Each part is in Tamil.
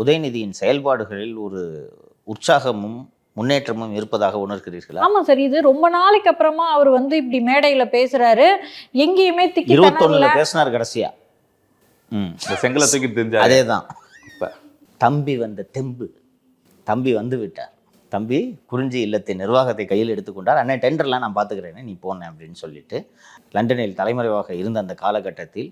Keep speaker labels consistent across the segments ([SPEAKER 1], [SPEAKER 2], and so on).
[SPEAKER 1] உதயநிதியின் செயல்பாடுகளில் ஒரு உற்சாகமும் முன்னேற்றமும் இருப்பதாக உணர்கிறீர்களா?
[SPEAKER 2] ஆமா சார், இது ரொம்ப நாளைக்கு அப்புறமா அவர் இப்படி மேடையில பேசுறாரு. எங்கேயுமே
[SPEAKER 1] 21 பேசினார் கடைசியா.
[SPEAKER 3] செங்கலை தூக்கி தெரிஞ்சு
[SPEAKER 1] அதேதான். தம்பி வந்த தெம்பு, தம்பி வந்து விட்டார். தம்பி குறிஞ்சி இல்லத்தை நிர்வாகத்தை கையில் எடுத்துக்கொண்டார். அண்ணன் டெண்டர்லாம் நான் பார்த்துக்கிறேன்னு நீ போனேன் அப்படின்னு சொல்லிட்டு லண்டனில் தலைமறைவாக இருந்த அந்த காலகட்டத்தில்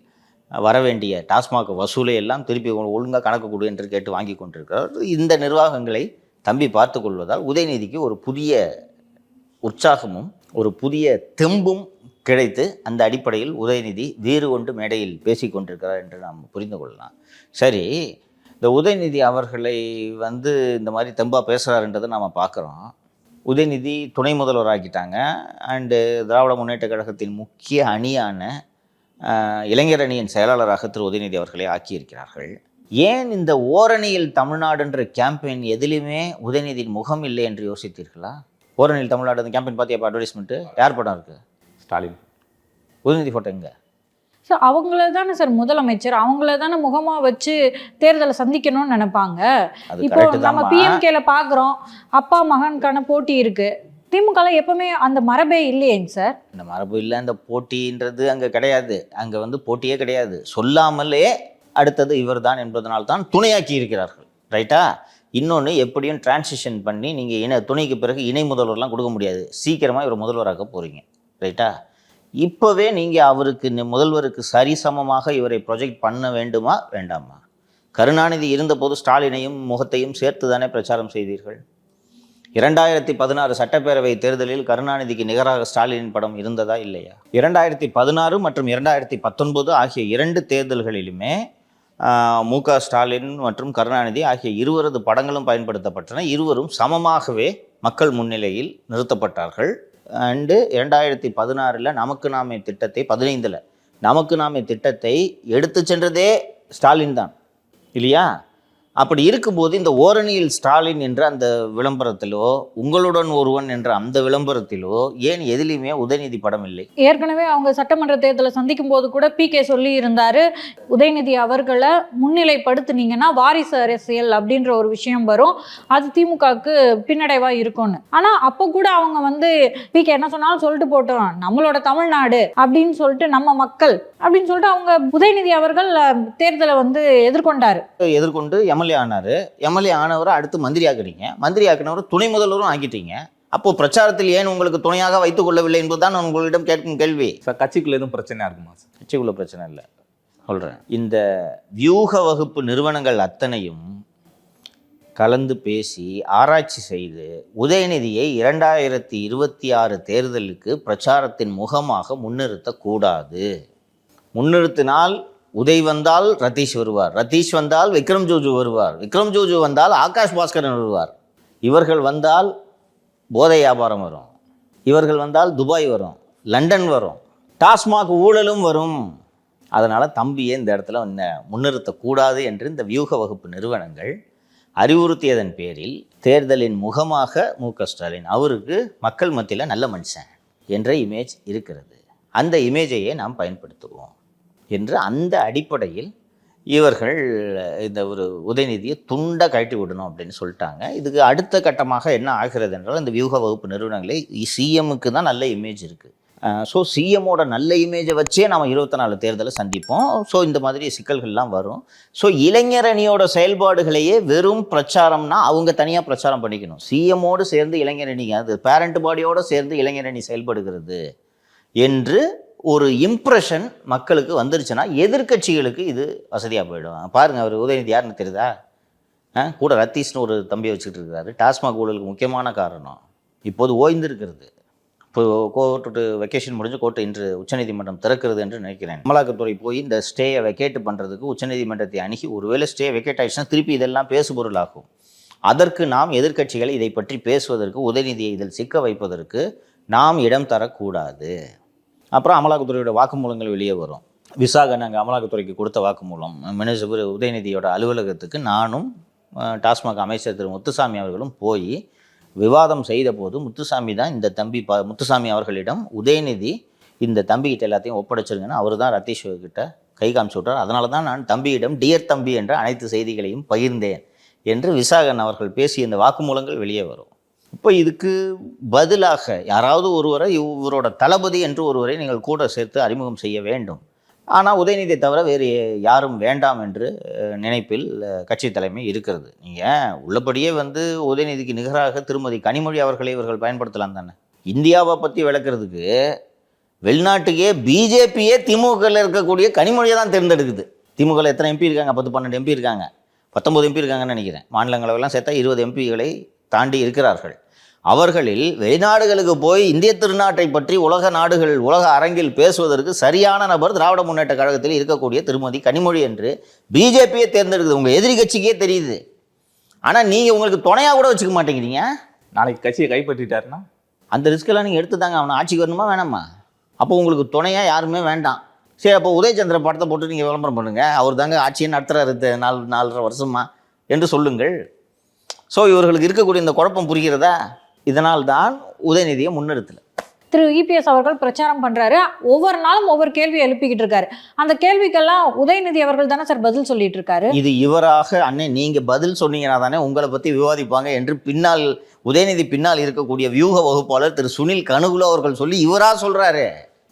[SPEAKER 1] வரவேண்டிய டாஸ்மாக் வசூலை எல்லாம் திருப்பி ஒழுங்காக கணக்கு கொடு என்று கேட்டு வாங்கி கொண்டிருக்கிறார். இந்த நிர்வாகங்களை தம்பி பார்த்து கொள்வதால் உதயநிதிக்கு ஒரு புதிய உற்சாகமும் ஒரு புதிய தெம்பும் கிடைத்து அந்த அடிப்படையில் உதயநிதி வீறு கொண்டு மேடையில் பேசி கொண்டிருக்கிறார் என்று நாம் புரிந்து கொள்ளலாம். சரி, இந்த உதயநிதி அவர்களை இந்த மாதிரி தெம்பாக பேசுகிறாருன்றதை நாம் பார்க்குறோம். உதயநிதி துணை முதல்வராக்கிட்டாங்க. அண்டு திராவிட முன்னேற்ற கழகத்தின் முக்கிய அணியான இளைஞர் அணியின் செயலாளராக திரு உதயநிதி அவர்களை ஆக்கியிருக்கிறார்கள். ஏன் இந்த ஓரணியில் தமிழ்நாடுன்ற கேம்பெயின் எதிலுமே உதயநிதியின் முகம் இல்லை என்று யோசித்தீர்களா? ஓரணியில் தமிழ்நாடு அந்த கேம்பெயின் பார்த்தியா? அட்வர்டைஸ்மெண்ட்டு யார் படம் இருக்குது?
[SPEAKER 3] ஸ்டாலின்.
[SPEAKER 1] உதயநிதி ஃபோட்டோ எங்கே?
[SPEAKER 2] ஸோ அவங்கள தானே சார் முதலமைச்சர், அவங்கள தானே முகமாக வச்சு தேர்தலை சந்திக்கணும்னு நினைப்பாங்க. இப்போ நம்ம பிஎம்கேல பார்க்குறோம், அப்பா மகனுக்கான போட்டி இருக்குது. திமுக எப்பவுமே அந்த மரபே இல்லையேங்க சார்?
[SPEAKER 1] இந்த மரபு இல்லை, அந்த போட்டின்றது அங்கே கிடையாது. அங்கே போட்டியே கிடையாது. சொல்லாமலே அடுத்தது இவர் தான் என்பதனால்தான் துணையாக்கி இருக்கிறார்கள். ரைட்டா? இன்னொன்று, எப்படியும் டிரான்சிஷன் பண்ணி நீங்கள் துணைக்கு பிறகு இணை முதல்வர்லாம் கொடுக்க முடியாது. சீக்கிரமாக இவர் முதல்வராக போகிறீங்க. ரைட்டா? இப்போவே நீங்கள் அவருக்கு முதல்வருக்கு சரிசமமாக இவரை ப்ரொஜெக்ட் பண்ண வேண்டுமா வேண்டாமா? கருணாநிதி இருந்தபோது ஸ்டாலினையும் முகத்தையும் சேர்த்து தானே பிரச்சாரம் செய்தீர்கள். 2016 சட்டப்பேரவை தேர்தலில் கருணாநிதிக்கு நிகராக ஸ்டாலினின் படம் இருந்ததா இல்லையா? 2016 மற்றும் 2019 ஆகிய 2 தேர்தல்களிலுமே முக ஸ்டாலின் மற்றும் கருணாநிதி ஆகிய இருவரது படங்களும் பயன்படுத்தப்பட்டன. இருவரும் சமமாகவே மக்கள் முன்னிலையில் நிறுத்தப்பட்டார்கள். அண்டு 2016 நமக்கு நாமே திட்டத்தை 15 நமக்கு நாமே திட்டத்தை எடுத்து சென்றதே ஸ்டாலின் தான் இல்லையா? அப்படி இருக்கும்போது இந்த ஓரணியில் ஸ்டாலின் என்ற அந்த விளம்பரத்திலோ உங்களுடன் ஒருவன் என்ற அந்த விளம்பரத்திலோ ஏன் எதிலையுமே உதயநிதி படம் இல்லை?
[SPEAKER 2] ஏற்கனவே அவங்க சட்டமன்ற தேர்தலை சந்திக்கும் போது கூட பிகே சொல்லி இருந்தாரு, உதயநிதி அவர்களை முன்னிலைப்படுத்தினீங்கன்னா வாரிசு அரசியல் அப்படின்ற ஒரு விஷயம் வரும், அது திமுகவுக்கு பின்னடைவா இருக்கும்னு. ஆனா அப்போ கூட அவங்க பிகே என்ன சொன்னாலும் சொல்லிட்டு போட்டோம், நம்மளோட தமிழ்நாடு அப்படின்னு சொல்லிட்டு, நம்ம மக்கள் அப்படின்னு சொல்லிட்டு அவங்க உதயநிதி அவர்கள் தேர்தலை எதிர்கொண்டு
[SPEAKER 1] எம்எல்ஏ ஆனார். எம்எல்ஏ ஆனவரை அடுத்து மந்திரி ஆக்குறீங்க. மந்திரி ஆக்கினவரை துணை முதல்வரும் ஆக்கிட்டீங்க. அப்போது பிரச்சாரத்தில் ஏன் உங்களுக்கு துணையாக வைத்துக் கொள்ளவில்லை என்பதுதான் உங்களிடம் கேட்கும் கேள்வி.
[SPEAKER 3] சார், கட்சிக்குள்ள எதுவும் பிரச்சனையாக இருக்குமா?
[SPEAKER 1] கட்சிக்குள்ள பிரச்சனை இல்லை சொல்கிறேன். இந்த வியூக வகுப்பு நிறுவனங்கள் அத்தனையும் கலந்து பேசி ஆராய்ச்சி செய்து உதயநிதியை 2026 தேர்தலுக்கு பிரச்சாரத்தின் முகமாக முன்னிறுத்தக்கூடாது. முன்னிறுத்தினால் உதய் வந்தால் ரதீஷ் வருவார், ரதீஷ் வந்தால் விக்ரம் ஜோஜு வருவார், விக்ரம் ஜோஜு வந்தால் ஆகாஷ் பாஸ்கரன் வருவார், இவர்கள் வந்தால் போதை வியாபாரம் வரும், இவர்கள் வந்தால் துபாய் வரும், லண்டன் வரும், டாஸ்மாக் ஊழலும் வரும். அதனால் தம்பியே இந்த இடத்துல முன்னிறுத்தக்கூடாது என்று இந்த வியூக வகுப்பு நிறுவனங்கள் அறிவுறுத்தியதன் பேரில் தேர்தலின் முகமாக முக ஸ்டாலின் அவருக்கு மக்கள் மத்தியில் நல்ல மனுஷன் என்ற இமேஜ் இருக்கிறது. அந்த இமேஜையே நாம் பயன்படுத்துவோம் என்று அந்த அடிப்படையில் இவர்கள் இந்த ஒரு உதயநிதியை துண்டை கழட்டி விடணும் அப்படின்னு சொல்லிட்டாங்க. இதுக்கு அடுத்த கட்டமாக என்ன ஆகிறது என்றால், இந்த வியூக வகுப்பு நிறுவனங்களே சிஎம்முக்கு தான் நல்ல இமேஜ் இருக்குது. ஸோ சிஎம்மோட நல்ல இமேஜை வச்சே நம்ம 24 தேர்தலை சந்திப்போம். ஸோ இந்த மாதிரி சிக்கல்கள்லாம் வரும். ஸோ இளைஞரணியோட செயல்பாடுகளையே வெறும் பிரச்சாரம்னா அவங்க தனியாக பிரச்சாரம் பண்ணிக்கணும். சிஎம்மோடு சேர்ந்து இளைஞரணி, அது பேரண்ட் பாடியோடு சேர்ந்து இளைஞரணி செயல்படுகிறது என்று ஒரு இம்ப்ரெஷன் மக்களுக்கு வந்துருச்சுன்னா எதிர்கட்சிகளுக்கு இது வசதியாக போயிடும். பாருங்கள், அவர் உதயநிதி யாருன்னு தெரியுதா? கூட ரத்தீஷ்னு ஒரு தம்பியை வச்சுக்கிட்டு இருக்கிறாரு. டாஸ்மாக் ஊழலுக்கு முக்கியமான காரணம் இப்போது ஓய்ந்திருக்கிறது. இப்போ கோர்ட்டு வெக்கேஷன் முடிஞ்சு கோர்ட்டு இன்று உச்சநீதிமன்றம் திறக்கிறது என்று நினைக்கிறேன். அமலாக்கத்துறை போய் இந்த ஸ்டேயை வெக்கேட் பண்ணுறதுக்கு உச்சநீதிமன்றத்தை அணுகி ஒருவேளை ஸ்டே வெக்கேட் ஆகிடுச்சுன்னா திருப்பி இதெல்லாம் பேசுபொருளாகும். அதற்கு நாம் எதிர்கட்சிகளை இதை பற்றி பேசுவதற்கு, உதயநிதியை இதில் சிக்க வைப்பதற்கு நாம் இடம் தரக்கூடாது. அப்புறம் அமலாக்கத்துறையோட வாக்குமூலங்கள் வெளியே வரும். விசாக நாங்கள் அமலாக்கத்துறைக்கு கொடுத்த வாக்குமூலம் மினிஸ்டர் உதயநிதியோட அலுவலகத்துக்கு நானும் டாஸ்மாக் அமைச்சர் திரு முத்துசாமி அவர்களும் போய் விவாதம் செய்த போது முத்துசாமி தான் இந்த முத்துசாமி அவர்களிடம் உதயநிதி இந்த தம்பிக்கிட்ட எல்லாத்தையும் ஒப்படைச்சிருங்கன்னு அவர் தான் ரத்தீஷ் கிட்ட கை காமிச்சு விட்டார். அதனால தான் நான் தம்பியிடம் டியர் தம்பி என்ற அனைத்து செய்திகளையும் பகிர்ந்தேன் என்று விசாகன் அவர்கள் பேசிய இந்த வாக்குமூலங்கள் வெளியே வரும். இப்போ இதுக்கு பதிலாக யாராவது ஒருவரை இவரோட தளபதி என்று ஒருவரை நீங்கள் கூட சேர்த்து அறிமுகம் செய்ய வேண்டும். ஆனால் உதயநிதியை தவிர வேறு யாரும் வேண்டாம் என்று நினைப்பில் கட்சி தலைமை இருக்கிறது. நீங்கள் உள்ளபடியே உதயநிதிக்கு நிகராக திருமதி கனிமொழி அவர்களை இவர்கள் பயன்படுத்தலாம் தானே. இந்தியாவை பற்றி விளக்குறதுக்கு வெளிநாட்டுக்கே பிஜேபியே திமுகவில் இருக்கக்கூடிய கனிமொழியை தான் தேர்ந்தெடுக்குது. திமுகவில் எத்தனை எம்பி இருக்காங்க? 10-12 எம்பி இருக்காங்க, 19 எம்பி இருக்காங்கன்னு நினைக்கிறேன். மாநிலங்களவையெல்லாம் சேர்த்தா 20 எம்பிகளை தாண்டி இருக்கிறார்கள். அவர்களில் வெளிநாடுகளுக்கு போய் இந்திய திருநாட்டை பற்றி உலக அரங்கில் பேசுவதற்கு சரியான நபர் திராவிட முன்னேற்ற கழகத்தில் இருக்கக்கூடிய திருமதி கனிமொழி என்று பிஜேபியே தேர்ந்தெடுக்குது. உங்கள் எதிரி கட்சிக்கே தெரியுது. ஆனால் நீங்கள் உங்களுக்கு துணையாக கூட வச்சுக்க மாட்டேங்கிறீங்க.
[SPEAKER 3] நாளைக்கு கட்சியை கைப்பற்றிட்டாருன்னா
[SPEAKER 1] அந்த ரிஸ்க்கெல்லாம் நீங்கள் எடுத்து தாங்க அவனை ஆட்சிக்கு வரணுமா வேணாமா? அப்போ உங்களுக்கு துணையாக யாருமே வேண்டாம். சரி, அப்போ உதயச்சந்திர படத்தை போட்டு நீங்கள் விளம்பரம் பண்ணுங்கள், அவர் தாங்க ஆட்சியை நடத்துகிறாரு 4.5 வருஷமா என்று சொல்லுங்கள். ஸோ இவர்களுக்கு இருக்கக்கூடிய இந்த குழப்பம் புரிகிறதா? இதனால் தான் உதயநிதியை முன்னெடுத்தல.
[SPEAKER 2] திரு இபிஎஸ் அவர்கள் பிரச்சாரம் பண்றாரு, ஒவ்வொரு நாளும் ஒவ்வொரு கேள்வி எழுப்பிக்கிட்டு இருக்காரு. அந்த கேள்விக்கெல்லாம் உதயநிதி அவர்கள் தானே சார் பதில் சொல்லிட்டு இருக்காரு.
[SPEAKER 1] இது இவராக அண்ணே நீங்க பதில் சொன்னீங்கன்னா தானே உங்களை பத்தி விவாதிப்பாங்க என்று பின்னால் உதயநிதி பின்னால் இருக்கக்கூடிய வியூக வகுப்பாளர் திரு சுனில் கனுகுலு அவர்கள் சொல்லி இவரா சொல்றாரு.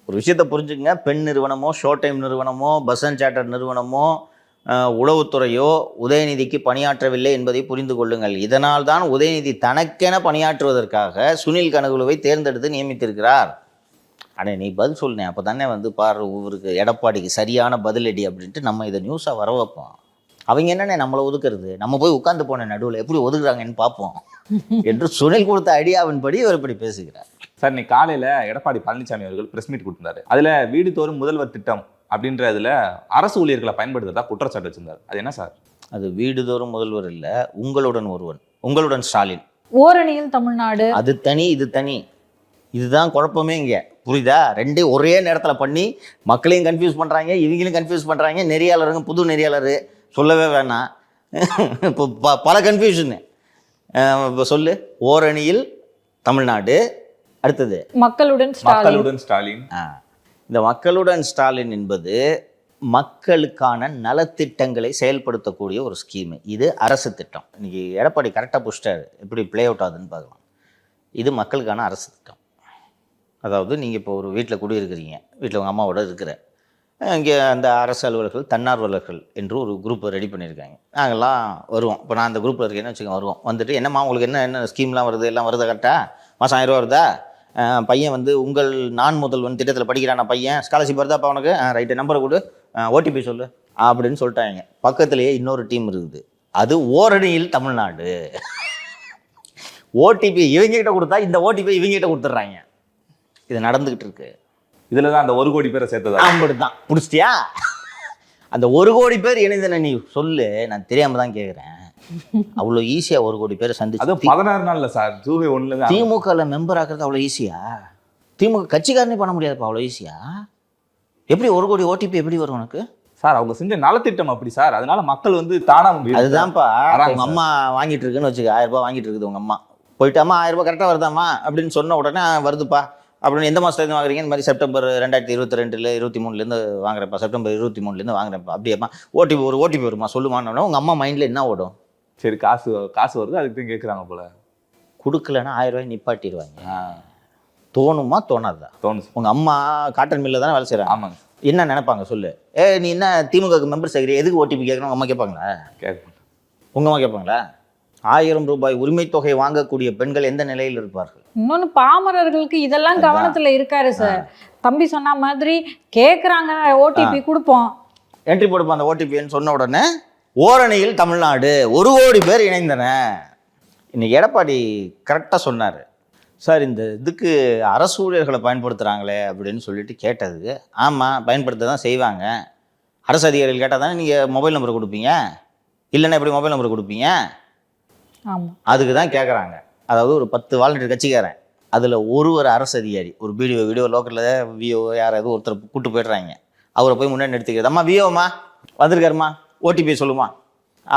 [SPEAKER 1] ஒரு விஷயத்தை புரிஞ்சுங்க. பெண் நிறுவனமோ, ஷோ டைம் நிறுவனமோ, பஸ் அண்ட் சார்ட்டர் நிறுவனமோ, உளவுத்துறையோ உதயநிதிக்கு பணியாற்றவில்லை என்பதை புரிந்து கொள்ளுங்கள். இதனால் தான் உதயநிதி தனக்கென பணியாற்றுவதற்காக சுனில் கனுகுலுவை தேர்ந்தெடுத்து நியமித்திருக்கிறார். அடே நீ பதில் சொல்லுனேன், அப்போ தானே பாரு இவருக்கு எடப்பாடிக்கு சரியான பதிலடி அப்படின்ட்டு நம்ம இதை நியூஸாக வர வைப்போம். அவங்க என்னென்ன நம்மளை ஒதுக்குறது, நம்ம போய் உட்காந்து போன நடுவில் எப்படி ஒதுக்குறாங்கன்னு பார்ப்போம் என்று சுனில் கொடுத்த ஐடியாவின்படி இவர் இப்படி பேசுகிறார்.
[SPEAKER 3] சார், இன்னைக்கு காலையில் எடப்பாடி பழனிசாமி அவர்கள் பிரஸ் மீட் கொடுத்திருந்தாரு. அதில் வீடு தோறும் முதல்வர் திட்டம் அப்படின்றதுல அரசு ஊழியர்களை பயன்படுத்துறதா குற்றச்சாட்டு வச்சிருந்தார். அது என்ன சார்?
[SPEAKER 1] அது வீடுதோறும் முதல்வர் இல்லை, உங்களுடன் ஒருவன், உங்களுடன் ஸ்டாலின்.
[SPEAKER 2] ஓரணியில் தமிழ்நாடு, அது
[SPEAKER 1] தனி இது தனி. இதுதான் குழப்பமே இங்கே, புரியுதா? ரெண்டையும் ஒரே நேரத்தில் பண்ணி மக்களையும் கன்ஃபியூஸ் பண்ணுறாங்க, இவங்களையும் கன்ஃபியூஸ் பண்ணுறாங்க. நெறியாளருங்க, புது நெறியாளர் சொல்லவே வேணாம். இப்போ பல கன்ஃபியூஷனு. இப்போ சொல்லு, ஓரணியில் தமிழ்நாடு, அடுத்தது
[SPEAKER 3] மக்களுடன் ஸ்டாலின்.
[SPEAKER 1] இந்த மக்களுடன் ஸ்டாலின் என்பது மக்களுக்கான நலத்திட்டங்களை செயல்படுத்தக்கூடிய ஒரு ஸ்கீமு. இது அரசு திட்டம். இன்றைக்கி எடப்பாடி கரெக்டாக புஷ்டார், எப்படி ப்ளே அவுட் ஆகுதுன்னு பார்க்கலாம். இது மக்களுக்கான அரசு திட்டம். அதாவது நீங்கள் இப்போ ஒரு வீட்டில் குடியிருக்கிறீங்க, வீட்டில் உங்கள் அம்மாவோட இருக்கிற, இங்கே அந்த அரசு அலுவலர்கள், தன்னார்வலர்கள் என்று ஒரு குரூப்பை ரெடி பண்ணியிருக்காங்க. நாங்கள்லாம் வருவோம். இப்போ நான் அந்த குரூப்பில் இருக்கேன்னு வச்சுக்கோங்க, வருவோம். வந்துட்டு என்னம்மா உங்களுக்கு என்ன ஸ்கீம்லாம் வருது, எல்லாம் வருதா கரெக்டாக? மாதம் 1000 ரூபா வருதா? பையன் உங்கள் நான் முதல்வன் திட்டத்தில் படிக்கிறான பையன், ஸ்காலர்ஷிப் வருதா அப்போ அவனுக்கு? ரைட்டு, நம்பரை கொடு, ஓடிபி சொல்லு அப்படின்னு சொல்லிட்டாங்க. பக்கத்துலேயே இன்னொரு டீம் இருக்குது, அது ஓரணியில் தமிழ்நாடு. ஓடிபி இவங்ககிட்ட கொடுத்தா இந்த ஓடிபி இவங்ககிட்ட கொடுத்துட்றாங்க. இது நடந்துக்கிட்டு இருக்கு.
[SPEAKER 3] இதில் தான் அந்த 1 கோடி பேரை சேர்த்ததா?
[SPEAKER 1] அப்படி தான் பிடிச்சிட்டியா? அந்த 1 கோடி பேர் இணைந்தன நீ சொல்லு, நான் தெரியாமல் தான் கேட்குறேன். அவ்வளோ ஈஸியாக 1 கோடி பேரை சந்திச்சு,
[SPEAKER 3] அது 16 நாள்ல சார், ஜூலை 1
[SPEAKER 1] திமுகவில் மெம்பர் ஆக்குறது அவ்வளோ ஈஸியா? திமுக கட்சிக்காரனே பண்ண முடியாதுப்பா அவ்வளோ ஈஸியா? எப்படி 1 கோடி ஓடிபி எப்படி வரும் உனக்கு?
[SPEAKER 3] சார், அவங்க செஞ்ச நலத்திட்டம் அப்படி சார், அதனால மக்கள் தானா.
[SPEAKER 1] அதுதான்ப்பா, உங்க அம்மா வாங்கிட்டு இருக்குன்னு வச்சுக்க, 1000 ரூபாய் வாங்கிட்டு இருக்குது உங்க அம்மா. போயிட்டு அம்மா 1000 ரூபாய் கரெக்டாக வருதாம்மா அப்படின்னு சொன்ன உடனே வருதுப்பா அப்படின்னு. எந்த மாதத்துலேருந்து வாங்குறீங்க? இந்த மாதிரி செப்டம்பர் 2022 23 வாங்குறப்பா, செப்டம்பர் 23 வாங்குறப்பா. அப்படியேம்மா ஓடிபி ஒரு ஓடிபி வருமா சொல்லுமான்னு உங்கள் அம்மா மைண்டில் என்ன ஓடும்?
[SPEAKER 3] சரி, காசு வருது, அதுக்கு தான் கேட்குறாங்க போல.
[SPEAKER 1] கொடுக்கலன்னா 1000 ரூபாய் நிப்பாட்டிடுவாங்க. தோணுமா தோணாதா?
[SPEAKER 3] தோணுச்சு.
[SPEAKER 1] உங்கள் அம்மா காட்டன் மில்லில் தானே வேலை செய்கிறாங்க.
[SPEAKER 3] ஆமாங்க.
[SPEAKER 1] என்ன நினைப்பாங்க சொல்லு? நீ என்ன திமுக மெம்பர் சேர்க்குறீ, எதுக்கு ஓடிபி கேட்கணும்? அம்மா கேட்பாங்களா?
[SPEAKER 3] கேட்க
[SPEAKER 1] உங்கள் அம்மா கேட்பாங்களா? 1000 ரூபாய் உரிமை தொகை வாங்கக்கூடிய பெண்கள் எந்த நிலையில் இருப்பார்கள்?
[SPEAKER 2] இன்னொன்னு பாமரர்களுக்கு இதெல்லாம் கவனத்துல இருக்காரு சார். தம்பி சொன்ன மாதிரி கேக்குறாங்க, ஓடிபி கொடுப்போம்,
[SPEAKER 1] என்ட்ரி போடுப்போம் அந்த ஓடிபின்னு சொன்ன உடனே ஓரணியில் தமிழ்நாடு 1 கோடி பேர் இணைந்தன. இன்னைக்கு எடப்பாடி கரெக்டாக சொன்னார் சார். இந்த இதுக்கு அரசு ஊழியர்களை பயன்படுத்துகிறாங்களே அப்படின்னு சொல்லிட்டு கேட்டதுக்கு, ஆமாம் பயன்படுத்த தான் செய்வாங்க. அரசு அதிகாரிகள் கேட்டால் தானே நீங்கள் மொபைல் நம்பர் கொடுப்பீங்க, இல்லைன்னா எப்படி மொபைல் நம்பர் கொடுப்பீங்க?
[SPEAKER 2] ஆமாம்,
[SPEAKER 1] அதுக்கு தான் கேட்குறாங்க. அதாவது ஒரு 10 வாலண்டியர் கட்சிக்காரன், அதில் ஒரு அரசு அதிகாரி, ஒரு வீடியோ லோக்கலில் விஓ யாராவது ஒருத்தர் கூப்பிட்டு போய்ட்றாங்க. அவரை போய் முன்னாடி நிறுத்திக்கிறது, அம்மா விஓம்மா வந்திருக்காருமா, ஓடிபி சொல்லுமா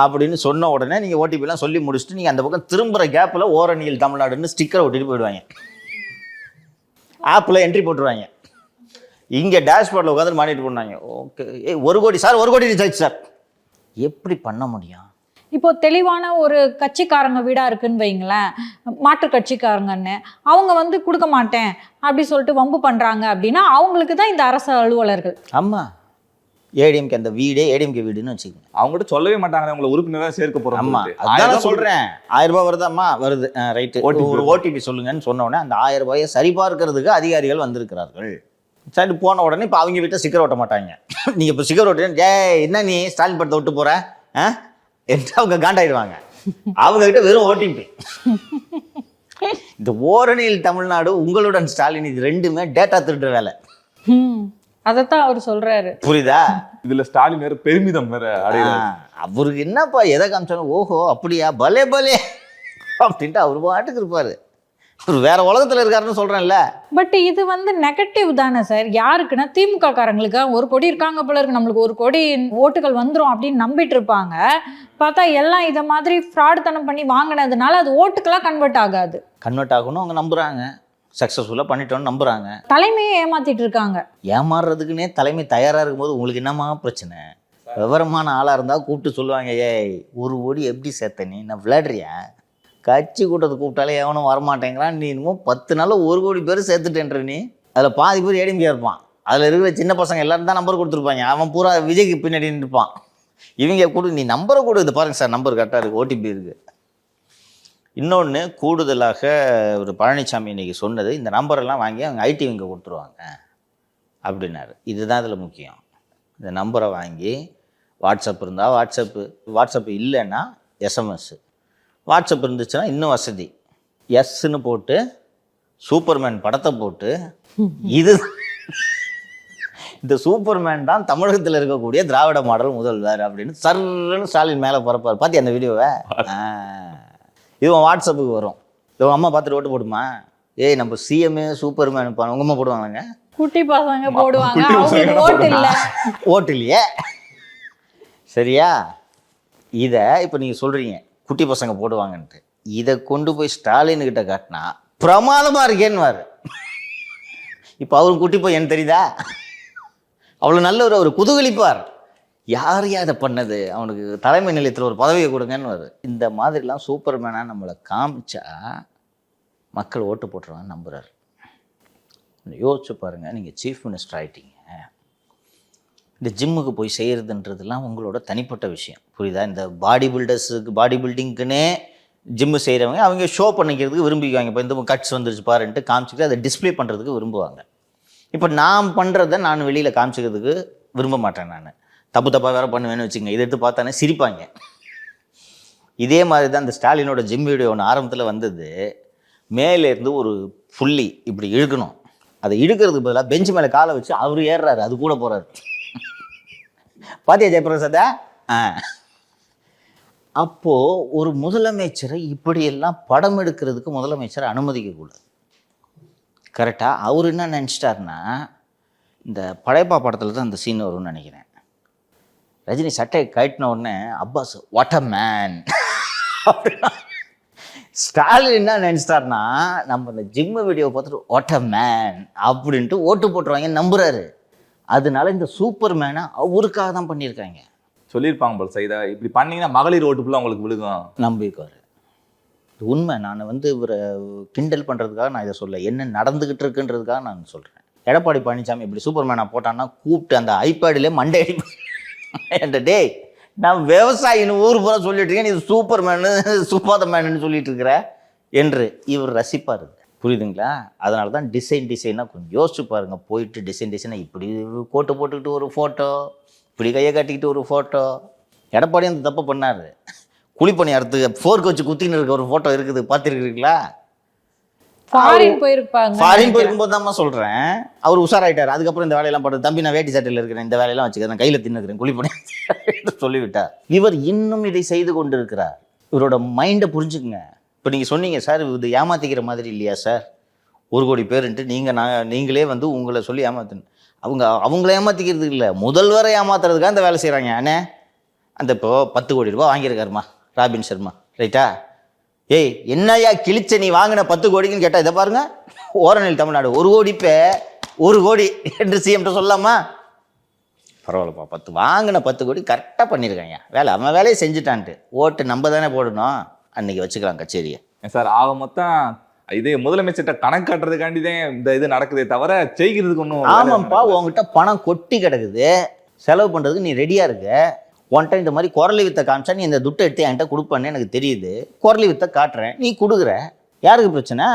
[SPEAKER 1] அப்படின்னு சொன்ன உடனே நீங்கள் ஓடிபிலாம் சொல்லி முடிச்சுட்டு நீங்கள் அந்த பக்கம் திரும்புகிற கேப்பில் ஓரணியில் தமிழ்நாடுன்னு ஸ்டிக்கரை ஒட்டிட்டு போயிடுவாங்க. ஆப்பில் என்ட்ரி போட்டுருவாங்க. இங்கே டேஷ்போர்டில் உட்காந்து மாட்டிட்டு போனாங்க. ஓகே, 1 கோடி சார், 1 கோடி ரீசார்ஜ் சார். எப்படி பண்ண முடியும்?
[SPEAKER 2] இப்போ தெளிவான ஒரு கட்சிக்காரங்க வீடா இருக்குன்னு வைங்களேன், மாற்று கட்சிக்காரங்கன்னு அவங்க வந்து கொடுக்க மாட்டேன் அப்படி சொல்லிட்டு வம்பு பண்றாங்க அப்படின்னா அவங்களுக்கு தான் இந்த அரசு அலுவலர்கள்.
[SPEAKER 1] ஆமா, ஏடிஎம்கே அந்த வீடே ஏடிஎம்கே வீடுன்னு வச்சுக்கோங்க.
[SPEAKER 3] அவங்ககிட்ட சொல்லவே மாட்டாங்க உங்களை உறுப்பினராக சேர்க்க போறோம்.
[SPEAKER 1] ஆமா, அதான் சொல்றேன். 1000 ரூபாய் வருதாம்மா, வருது, ரைட்டு, ஒரு ஓடிபி சொல்லுங்கன்னு சொன்ன உடனே அந்த 1000 ரூபாயை சரிபார்க்கிறதுக்கு அதிகாரிகள் வந்திருக்கிறார்கள். சரி, போன உடனே இப்போ அவங்க வீட்டை சிக்கர் ஓட்ட மாட்டாங்க. நீங்க இப்போ சிக்கர் ஓட்டு என்ன நீ ஸ்டாலின் படத்தை விட்டு போற என்று அவங்க காண்டாயிடுவாங்க. அவங்க கிட்ட வெறும் ஓடிபி. இந்த ஓரணியில் தமிழ்நாடு, உங்களுடன் ஸ்டாலின், இது ரெண்டுமே டேட்டா திருடுற வேலை.
[SPEAKER 2] அதைத்தான் அவர் சொல்றாரு.
[SPEAKER 1] புரியுதா?
[SPEAKER 3] இதுல ஸ்டாலின் வேற பெருமிதம் வேற அடையிறாரு.
[SPEAKER 1] அவருக்கு என்னப்பா எதை காமிச்சாலும் ஓஹோ அப்படியா பலே பலே அப்படின்ட்டு அவரு பாட்டுக்கு இருப்பாரு. ஒரு வேற உலகத்துல இருக்காருன்னு சொல்றேன்ல.
[SPEAKER 2] பட் இது வந்து நெகட்டிவ் தானே சார்? யாருக்குன்னா திமுக காரங்களுக்கு 1 கோடி இருக்காங்க போல இருக்கு, நம்மளுக்கு 1 கோடி ஓட்டுகள் வந்துடும் அப்படின்னு நம்பிட்டு இருப்பாங்க. பார்த்தா எல்லாம் இதை மாதிரி ஃப்ராட் தனம் பண்ணி வாங்கினதுனால அது ஓட்டுக்கெல்லாம் கன்வெர்ட் ஆகாது.
[SPEAKER 1] கன்வெர்ட் ஆகணும் அவங்க நம்புறாங்க, சக்ஸஸ்ஃபுல்லாக பண்ணிட்டோன்னு நம்புறாங்க.
[SPEAKER 2] தலைமையை ஏமாத்திட்டு இருக்காங்க.
[SPEAKER 1] ஏமாறுறதுக்குன்னே தலைமை தயாராக இருக்கும்போது உங்களுக்கு என்னமா பிரச்சனை? விவரமான ஆளாக இருந்தால் கூப்பிட்டு சொல்லுவாங்க, ஏய் 1 கோடி எப்படி சேர்த்த நீ, நான் விளையாடுறியா? கட்சி கூட்டத்தை கூப்பிட்டாலே எவனும் வரமாட்டேங்கிறான், நீ இன்னமும் 10 நாளில் 1 கோடி பேர் சேர்த்துட்டேன்ற நீ. அதில் பாதி பேர் ஏடிஎம்கே இருப்பான், அதில் இருக்கிற சின்ன பசங்க எல்லாரும் தான் நம்பர் கொடுத்துருப்பாங்க. அவன் பூரா விஜய்க்கு பின்னாடி நின்றுப்பான். இவங்க கூட நீ நம்பரை கொடு, இது பாருங்க சார் நம்பர் கரெக்டாக இருக்குது, ஓடிபி இருக்குது. இன்னொன்று கூடுதலாக ஒரு பழனிசாமி இன்னைக்கு சொன்னது, இந்த நம்பரெல்லாம் வாங்கி அவங்க ஐடி விங்க கொடுத்துருவாங்க அப்படின்னாரு. இதுதான் இதில் முக்கியம். இந்த நம்பரை வாங்கி வாட்ஸ்அப் இருந்தால் வாட்ஸ்அப் இல்லைன்னா எஸ்எம்எஸ், வாட்ஸ்அப் இருந்துச்சுன்னா இன்னும் வசதி, எஸ்ன்னு போட்டு சூப்பர்மேன் படத்தை போட்டு, இது இந்த சூப்பர்மேன் தான் தமிழகத்தில் இருக்கக்கூடிய திராவிட மாடல் முதல்வர் அப்படின்னு சர்ன்னு ஸ்டாலின் மேலே பரப்பார். பார்த்தி அந்த வீடியோவை? இதுவும் வாட்ஸ்அப்புக்கு வரும். இவன் அம்மா பார்த்துட்டு ஓட்டு போடுமா? ஏய் நம்ம சிஎம்ஏ சூப்பர்மேன் உங்க அம்மா போடுவாங்க,
[SPEAKER 2] குட்டி பசங்க போடுவாங்க, அவங்களுக்கு ஓட்டு இல்லை.
[SPEAKER 1] ஓட்டு இல்லையே, சரியா? இதை இப்போ நீங்கள் சொல்கிறீங்க குட்டி பசங்க போடுவாங்கன்ட்டு, இதை கொண்டு போய் ஸ்டாலின் கிட்ட காட்டினா பிரமாதமாக இருக்கேன்னுவார். இப்போ அவரு குட்டி போய் என்ன தெரியுதா, அவ்வளோ நல்லவர், அவர் குதூகலிப்பார். யார் அதை பண்ணது, அவனுக்கு தலைமை நிலையத்தில் ஒரு பதவியை கொடுங்கன்னு வருது. இந்த மாதிரிலாம் சூப்பர்மேனாக நம்மளை காமிச்சா மக்கள் ஓட்டு போட்டுருவாங்க நம்புறாரு. யோசிச்சு பாருங்கள், நீங்கள் சீஃப் மினிஸ்டர் ஆகிட்டீங்க, இந்த ஜிம்முக்கு போய் செய்கிறதுன்றதுலாம் உங்களோட தனிப்பட்ட விஷயம், புரியுதா? இந்த பாடி பில்டிங்க்குன்னே ஜிம்மு செய்கிறவங்க அவங்க ஷோ பண்ணிக்கிறதுக்கு விரும்பிக்குவாங்க. இப்போ இந்த கட்ஸ் வந்துருச்சு பாருன்ட்டு காமிச்சிட்டு அதை டிஸ்பிளே பண்ணுறதுக்கு விரும்புவாங்க. இப்போ நான் பண்ணுறதை நான் வெளியில் காமிச்சிக்கிறதுக்கு விரும்ப மாட்டேன். நான் தப்பாக வேறு பண்ணுவேன்னு வச்சுக்கோங்க, இதை எடுத்து பார்த்தானே சிரிப்பாங்க. இதே மாதிரி தான் இந்த ஸ்டாலினோட ஜிம் வீடியோ ஒன்று ஆரம்பத்தில் வந்தது. மேலேருந்து ஒரு புள்ளி இப்படி இழுக்கணும், அதை இழுக்கிறதுக்கு பதிலாக பெஞ்சு மேலே காலை வச்சு அவர் ஏறுறாரு, அது கூட போகிறாரு. பாத்தியா ஜெயபிரசாதா? அப்போது ஒரு முதலமைச்சரை இப்படியெல்லாம் படம் எடுக்கிறதுக்கு முதலமைச்சரை அனுமதிக்கக்கூடாது. கரெக்டாக அவர் என்ன நினச்சிட்டாருன்னா, இந்த படையப்பா படத்தில் தான் அந்த சீன் வரும்னு நினைக்கிறேன். ரஜினி சட்டையை கட்டின உடனே அப்பாஸ் வாட் அ மேன் அப்படின்னா, ஸ்டாலின் என்ன நினச்சிட்டாருன்னா நம்ம இந்த ஜிம்மு வீடியோ பார்த்துட்டு வாட் அ மேன் அப்படின்ட்டு ஓட்டு போட்டுருவாங்க நம்புறாரு. அதனால இந்த சூப்பர் மேனை அவருக்காக தான் பண்ணியிருக்காங்க.
[SPEAKER 3] சொல்லியிருப்பாங்க போல் சைதா, இப்படி பண்ணீங்கன்னா மகளிர் ஓட்டு ஃபுல்லாக உங்களுக்கு விழுகும்
[SPEAKER 1] நம்பியிருக்காரு. இது உண்மை. நான் இவரை கிண்டல் பண்ணுறதுக்காக நான் இதை சொல்ல, என்ன நடந்துக்கிட்டு இருக்குன்றதுக்காக நான் சொல்கிறேன். எடப்பாடி பழனிசாமி இப்படி சூப்பர் மேனாக போட்டான்னா கூப்பிட்டு அந்த ஐபேடிலே மண்டை என்ற டே நான் விவசாயின்னு ஊர் பூரா சொல்லிட்டு இருக்கேன், நீ சூப்பர் மேனு சுப்பாத மேனுன்னு சொல்லிட்டு இருக்கிற என்று இவர் ரசிப்பார். புரியுதுங்களா? அதனால தான் டிசைனாக கொஞ்சம் யோசிச்சு பாருங்கள். போயிட்டு டிசைனாக இப்படி கோட்டை போட்டுக்கிட்டு ஒரு ஃபோட்டோ, இப்படி கையை கட்டிக்கிட்டு ஒரு ஃபோட்டோ. எடப்பாடி அந்த தப்பு பண்ணார். குழிப்பணி அறுத்து ஃபோர்க்கு வச்சு குத்தின்னு இருக்க ஒரு ஃபோட்டோ இருக்குது, பார்த்துருக்கிறீங்களா?
[SPEAKER 2] ஃபாரின் போயிருக்கும்போது
[SPEAKER 1] தான் சொல்கிறேன். அவர் உஷாராயிட்டார். அதுக்கப்புறம் இந்த வேலையெல்லாம் போட்டு, தம்பி நான் வேட்டி சட்டையில் இருக்கிறேன், இந்த வேலையெல்லாம் வச்சுக்கிறேன், கையில் தின்னுக்கிறேன், குழிப்பணி சொல்லிவிட்டார். இவர் இன்னும் இதை செய்து கொண்டு இருக்கிறார். இவரோட மைண்டை புரிஞ்சுக்குங்க. இப்போ நீங்கள் சொன்னீங்க சார் இது ஏமாற்றிக்கிற மாதிரி இல்லையா சார், 1 கோடி பேருன்ட்டு நீங்களே உங்களை சொல்லி ஏமாத்தணும். அவங்கள ஏமாற்றிக்கிறதுக்கு இல்லை, முதல்வரை ஏமாத்துறதுக்காக இந்த வேலை செய்கிறாங்க. அண்ணே அந்த இப்போ 10 கோடி ரூபா வாங்கியிருக்காருமா ராபின் சர்மா, ரைட்டா? ஏய் என்னையா கிழிச்ச நீ வாங்கின 10 கோடிக்குன்னு கேட்டால், இதை பாருங்க ஓரணியில் தமிழ்நாடு 1 கோடி 1 கோடி என்று சிஎம்கிட்ட சொல்லலாமா? பரவாயில்லப்பா 10 வாங்கின 10 கோடி கரெக்டாக பண்ணியிருக்காங்க வேலை, அவன் வேலையை செஞ்சுட்டான்ட்டு. ஓட்டு நம்ம தானே போடணும், அன்னைக்கு வச்சுக்கலாம் கச்சேரியை.
[SPEAKER 3] சார் ஆக மொத்தம் இது முதலமைச்சர்கிட்ட கணக்கு காட்டுறதுக்காண்டி தான் இந்த இது நடக்குதே தவிர செய்கிறதுக்கு ஒன்றும்.
[SPEAKER 1] ஆமாம்ப்பா, உங்ககிட்ட பணம் கொட்டி கிடக்குது, செலவு பண்ணுறதுக்கு நீ ரெடியாக இருக்க. உன்கிட்ட இந்த மாதிரி குரலி வித்தை காமிச்சா நீ இந்த துட்டை எடுத்து என்கிட்ட கொடுப்பேன்னு எனக்கு தெரியுது. குரலி வித்தை காட்டுறேன், நீ கொடுக்குற. யாருக்கு பிரச்சனை?